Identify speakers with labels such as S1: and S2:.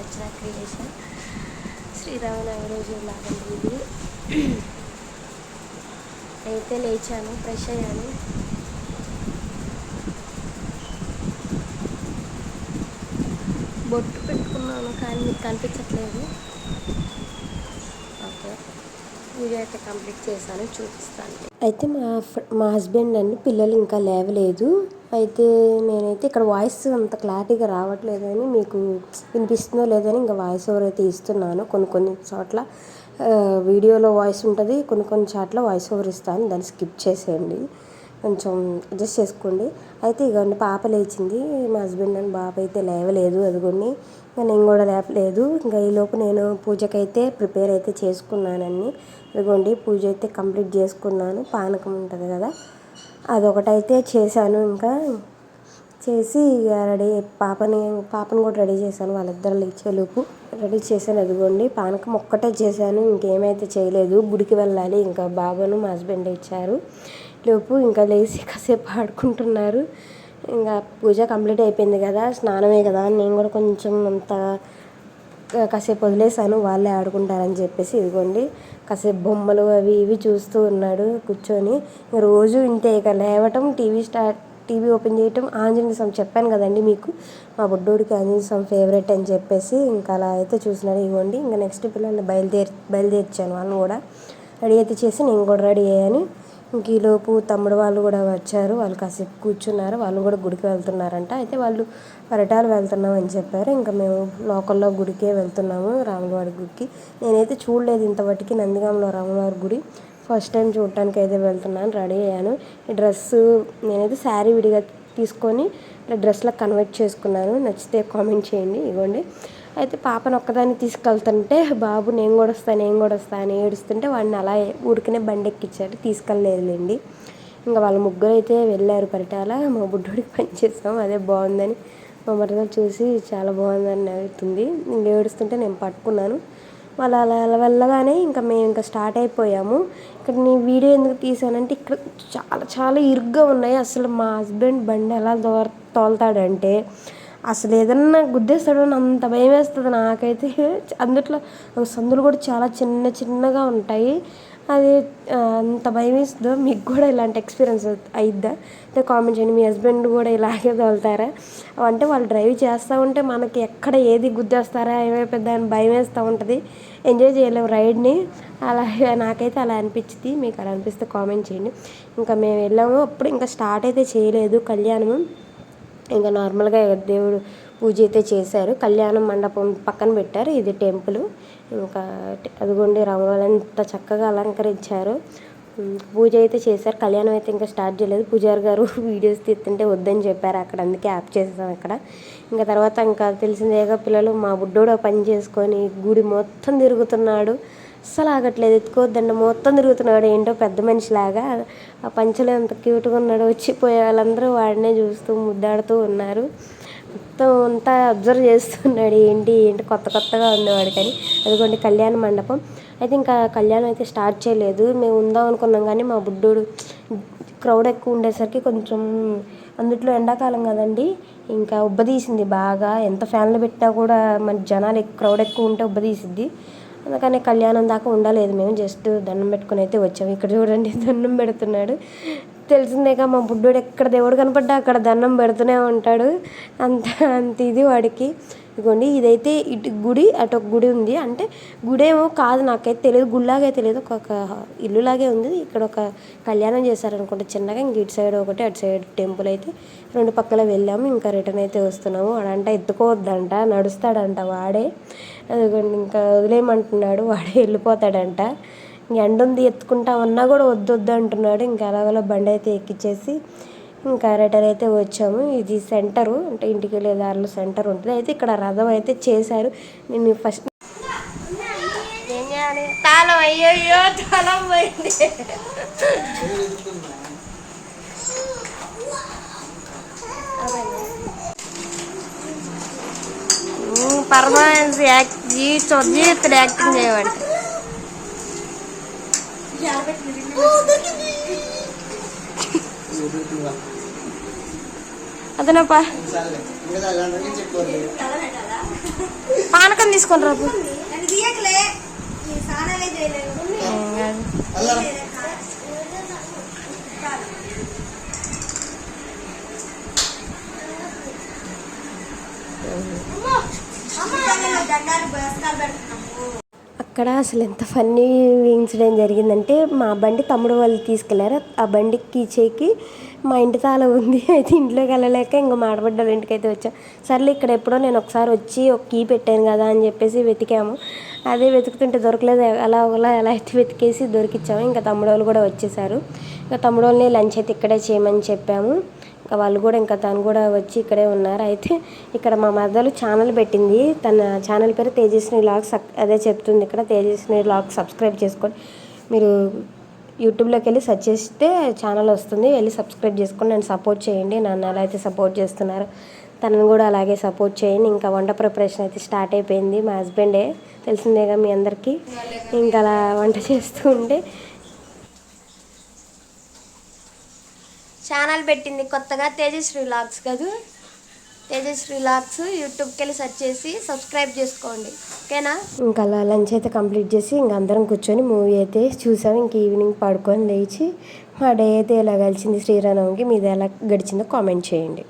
S1: నచ్చిన క్రియేషన్. శ్రీరామనవమి రోజు లాగండి ఇది. అయితే లేచాను, ఫ్రెష్ అయ్యాను. బొట్టు పెట్టుకున్నాను కానీ మీకు కనిపించట్లేదు. ఓకే, వీడియో అయితే కంప్లీట్ చేశాను, చూపిస్తాను. అయితే మా హస్బెండ్ అండి పిల్లలు ఇంకా లేవలేదు. అయితే నేనైతే ఇక్కడ వాయిస్ అంత క్లారిటీగా రావట్లేదు అని మీకు వినిపిస్తుందో లేదని ఇంకా వాయిస్ ఓవర్ అయితే ఇస్తున్నాను. కొన్ని చోట్ల వీడియోలో వాయిస్ ఉంటుంది, కొన్ని చోట్ల వాయిస్ ఓవర్ ఇస్తాను, దాన్ని స్కిప్ చేసేయండి, కొంచెం అడ్జస్ట్ చేసుకోండి. అయితే ఇగోండి పాప లేచింది, మా హస్బెండ్ అని బాబు అయితే లేవలేదు. అదిగోండి ఇంకా నేను కూడా లేపలేదు. ఇంకా ఈలోపు నేను పూజకైతే ప్రిపేర్ అయితే చేసుకున్నానండి. ఇదిగోండి పూజ అయితే కంప్లీట్ చేసుకున్నాను. పానకం ఉంటుంది కదా, అదొకటైతే చేశాను. ఇంకా చేసి రెడీ పాపను కూడా రెడీ చేశాను. వాళ్ళిద్దరు లేచేలోపు రెడీ చేశాను. అదిగోండి పానకం ఒక్కటే చేశాను, ఇంకేమైతే చేయలేదు. గుడికి వెళ్ళాలి, ఇంకా బాబాను మా హస్బెండ్ ఇచ్చారు. లోపు ఇంకా లేచి కాసేపు ఆడుకుంటున్నారు. ఇంకా పూజ కంప్లీట్ అయిపోయింది కదా, స్నానమే కదా, నేను కూడా కొంచెం అంత కాసేపు వదిలేసాను, వాళ్ళే ఆడుకుంటారని చెప్పేసి. ఇదిగోండి కాసేపు బొమ్మలు అవి ఇవి చూస్తూ ఉన్నాడు కూర్చొని. రోజు ఇంతే, ఇక లేవటం, టీవీ ఓపెన్ చేయటం, ఆంజనేయ స్వామి చెప్పాను కదండి మీకు, మా బుడ్డోడికి ఆంజనేయ స్వామి ఫేవరెట్ అని చెప్పేసి ఇంకా అలా అయితే చూసినాడు. ఇవ్వండి ఇంకా నెక్స్ట్ పిల్లల్ని బయలుదేర్చాను. వాళ్ళని కూడా రెడీ అయితే చేసి నేను కూడా రెడీ అయ్యాను. ఇంక ఈలోపు తమ్ముడు వాళ్ళు కూడా వచ్చారు. వాళ్ళు కాసేపు కూర్చున్నారు, వాళ్ళు కూడా గుడికి వెళ్తున్నారంట. అయితే వాళ్ళు పరిటాలు వెళ్తున్నాం అని చెప్పారు. ఇంకా మేము లోకల్లో గుడికే వెళ్తున్నాము, రాములవారి గుడికి. నేనైతే చూడలేదు ఇంతవరకు నందిగాంలో రాములవారి గుడి, ఫస్ట్ టైం చూడటానికి అయితే వెళ్తున్నాను. రెడీ అయ్యాను. ఈ డ్రెస్సు నేనైతే శారీ విడిగా తీసుకొని డ్రెస్లకు కన్వర్ట్ చేసుకున్నాను. నచ్చితే కామెంట్ చేయండి. ఇవ్వండి అయితే పాపను ఒక్కదాన్ని తీసుకెళ్తుంటే బాబు నేను కూడా వస్తా అని ఏడుస్తుంటే వాడిని అలా ఊరికనే బండి ఎక్కించారు, తీసుకెళ్ళలేదులేండి. ఇంకా వాళ్ళ ముగ్గురు అయితే వెళ్ళారు పరిటాల. మా బుడ్డోడికి పని చేస్తాం, అదే బాగుందని మా మరదలు చూసి చాలా బాగుందని నవ్వుతుంది. ఇంక ఏడుస్తుంటే నేను పట్టుకున్నాను. వాళ్ళు అలా వెళ్ళగానే ఇంకా మేము ఇంకా స్టార్ట్ అయిపోయాము. ఇక్కడ నేను వీడియో ఎందుకు తీసానంటే ఇక్కడ చాలా చాలా ఇరుగ్గా ఉన్నాయి. అసలు మా హస్బెండ్ బండి ఎలా తోలుతాడంటే అసలు ఏదన్నా గుద్దేస్తాడో అని అంత భయం వేస్తుంది నాకైతే. అందుట్లో సందులు కూడా చాలా చిన్నగా ఉంటాయి. అది అంత భయం వేస్తుందో. మీకు కూడా ఇలాంటి ఎక్స్పీరియన్స్ అయిద్దా అయితే కామెంట్ చేయండి. మీ హస్బెండ్ కూడా ఇలాగే తోలుతారా? అంటే వాళ్ళు డ్రైవ్ చేస్తూ ఉంటే మనకి ఎక్కడ ఏది గుద్దేస్తారా ఏమైపోద్దా అని భయం వేస్తూ ఉంటుంది, ఎంజాయ్ చేయలేము రైడ్ని. అలా నాకైతే అలా అనిపించింది. మీకు అలా అనిపిస్తే కామెంట్ చేయండి. ఇంకా మేము వెళ్ళాము, అప్పుడు ఇంకా స్టార్ట్ అయితే చేయలేదు కళ్యాణము. ఇంకా నార్మల్గా దేవుడు పూజ అయితే చేశారు. కళ్యాణ మండపం పక్కన పెట్టారు, ఇది టెంపుల్. ఇంకా అదిగోండి రాములు ఎంత చక్కగా అలంకరించారు. పూజ అయితే చేశారు. కళ్యాణం అయితే ఇంకా స్టార్ట్ చేయలేదు. పూజారి గారు వీడియోస్ తీస్తుంటే వద్దని చెప్పారు అక్కడ, అందుకే ఆప్ చేసాం అక్కడ. ఇంకా తర్వాత ఇంకా తెలిసిందేగా పిల్లలు, మా బుడ్డోడు పని చేసుకొని గుడి మొత్తం తిరుగుతున్నాడు, అస్సలు ఆగట్లేదు, ఎత్తుకోవద్దండి మొత్తం తిరుగుతున్నాడు. ఏంటో పెద్ద మనిషిలాగా ఆ పంచలో ఎంత క్యూట్గా ఉన్నాడు. వచ్చిపోయే వాళ్ళందరూ వాడినే చూస్తూ ముద్దాడుతూ ఉన్నారు. మొత్తం అంతా అబ్జర్వ్ చేస్తున్నాడు, ఏంటి కొత్తగా ఉంది వాడికని. అదిగోండి కళ్యాణ మండపం. అయితే ఇంకా కళ్యాణం అయితే స్టార్ట్ చేయలేదు, మేము ఉందాం అనుకున్నాం కానీ మా బుడ్డోడు క్రౌడ్ ఎక్కువ ఉండేసరికి కొంచెం, అందుట్లో ఎండాకాలం కదండి, ఇంకా ఉబ్బదీసింది బాగా. ఎంత ఫ్యాన్లు పెట్టినా కూడా మన జనాలు క్రౌడ్ ఎక్కువ ఉంటే ఉబ్బదీసిద్ది. అందుకని కళ్యాణం దాకా ఉండలేదు మేము, జస్ట్ దండం పెట్టుకుని అయితే వచ్చాము. ఇక్కడ చూడండి దండం పెడుతున్నాడు. తెలిసిందేగా మా బుడ్డోడు ఎక్కడ దేవుడు కనపడ్డా అక్కడ దండం పెడుతూనే ఉంటాడు, అంత ఇది వాడికి. ఇదిగోండి ఇదైతే ఇటు గుడి, అటు ఒక గుడి ఉంది. అంటే గుడేమో కాదు, నాకైతే తెలియదు, గుడిలాగే తెలియదు, ఒక ఇల్లులాగే ఉంది. ఇక్కడ ఒక కళ్యాణం చేశారనుకుంటే చిన్నగా. ఇంక ఇటు సైడ్ ఒకటి, అటు సైడ్ టెంపుల్ అయితే రెండు పక్కల వెళ్ళాము. ఇంకా రిటర్న్ అయితే వస్తున్నాము. వాడంట ఎత్తుకోవద్దంట, నడుస్తాడంట వాడే. అదిగోండి ఇంకా వదిలేయమంటున్నాడు, వాడే వెళ్ళిపోతాడంట. ఎండ ఉంది ఎత్తుకుంటా ఉన్నా కూడా వద్దు అంటున్నాడు. ఇంకా అలాగలా బండి అయితే ఎక్కించేసి ఇంకా రిటర్న్ అయితే వచ్చాము. ఇది సెంటరు, అంటే ఇంటికి వెళ్ళే దారిలో సెంటర్ ఉంటుంది. అయితే ఇక్కడ రథం అయితే చేశారు. నేను ఫస్ట్ ఏం చేయాలి, తాళం అయ్యో తాళం పోయింది. పర్ఫార్మెన్స్ జీవితం యాక్టింగ్ చేయమంటే అదనప్పా పానక చికెన్ తీసుకొని రాబు. అక్కడ అసలు ఎంత ఫన్నీ ఇన్సిడెంట్ జరిగిందంటే, మా బండి తమ్ముడు వాళ్ళు తీసుకెళ్లారు. ఆ బండికి చేకి మా ఇంటి తాళం ఉంది. అయితే ఇంట్లోకి వెళ్ళలేక ఇంక మా ఆడబిడ్డల ఇంటికి అయితే వచ్చాం. సర్లే ఇక్కడ ఎప్పుడో నేను ఒకసారి వచ్చి ఒక కీ పెట్టాను కదా అని చెప్పేసి వెతికాము. అదే వెతుకుతుంటే దొరకలేదు. ఎలా అయితే వెతికేసి దొరికిచ్చాము. ఇంకా తమ్ముడు వాళ్ళు కూడా వచ్చేసారు. ఇంకా తమ్ముడు వాళ్ళని లంచ్ అయితే ఇక్కడే చేయమని చెప్పాము. ఇంకా వాళ్ళు కూడా తను కూడా వచ్చి ఇక్కడే ఉన్నారు. అయితే ఇక్కడ మా మదర్ ఛానల్ పెట్టింది. తన ఛానల్ పేరు తేజస్విని వ్లాగ్స్. అదే చెప్తుంది ఇక్కడ, తేజస్విని వ్లాగ్స్ సబ్స్క్రైబ్ చేసుకోండి. మీరు యూట్యూబ్లోకి వెళ్ళి సెర్చ్ చేస్తే ఛానల్ వస్తుంది, వెళ్ళి సబ్స్క్రైబ్ చేసుకొని నన్ను సపోర్ట్ చేయండి. నన్ను ఎలా అయితే సపోర్ట్ చేస్తున్నారు తనను కూడా అలాగే సపోర్ట్ చేయండి. ఇంకా వంట ప్రిపరేషన్ అయితే స్టార్ట్ అయిపోయింది. మా హస్బెండే, తెలిసిందేగా మీ అందరికీ. ఇంకా అలా వంట చేస్తూ ఉంటే ఛానల్ పెట్టింది కొత్తగా, తేజస్వి వ్లాగ్స్ కాదు, తేజస్వి వ్లాగ్స్. యూట్యూబ్కి వెళ్ళి సెర్చ్ చేసి సబ్స్క్రైబ్ చేసుకోండి, ఓకేనా. ఇంకా అలా లంచ్ అయితే కంప్లీట్ చేసి ఇంక అందరం కూర్చొని మూవీ అయితే చూసాము. ఇంక ఈవినింగ్ పడుకొని లేచి మా డే అయితే ఎలా గడిచింది శ్రీరామనవమికి, మీది ఎలా గడిచిందో కామెంట్ చేయండి.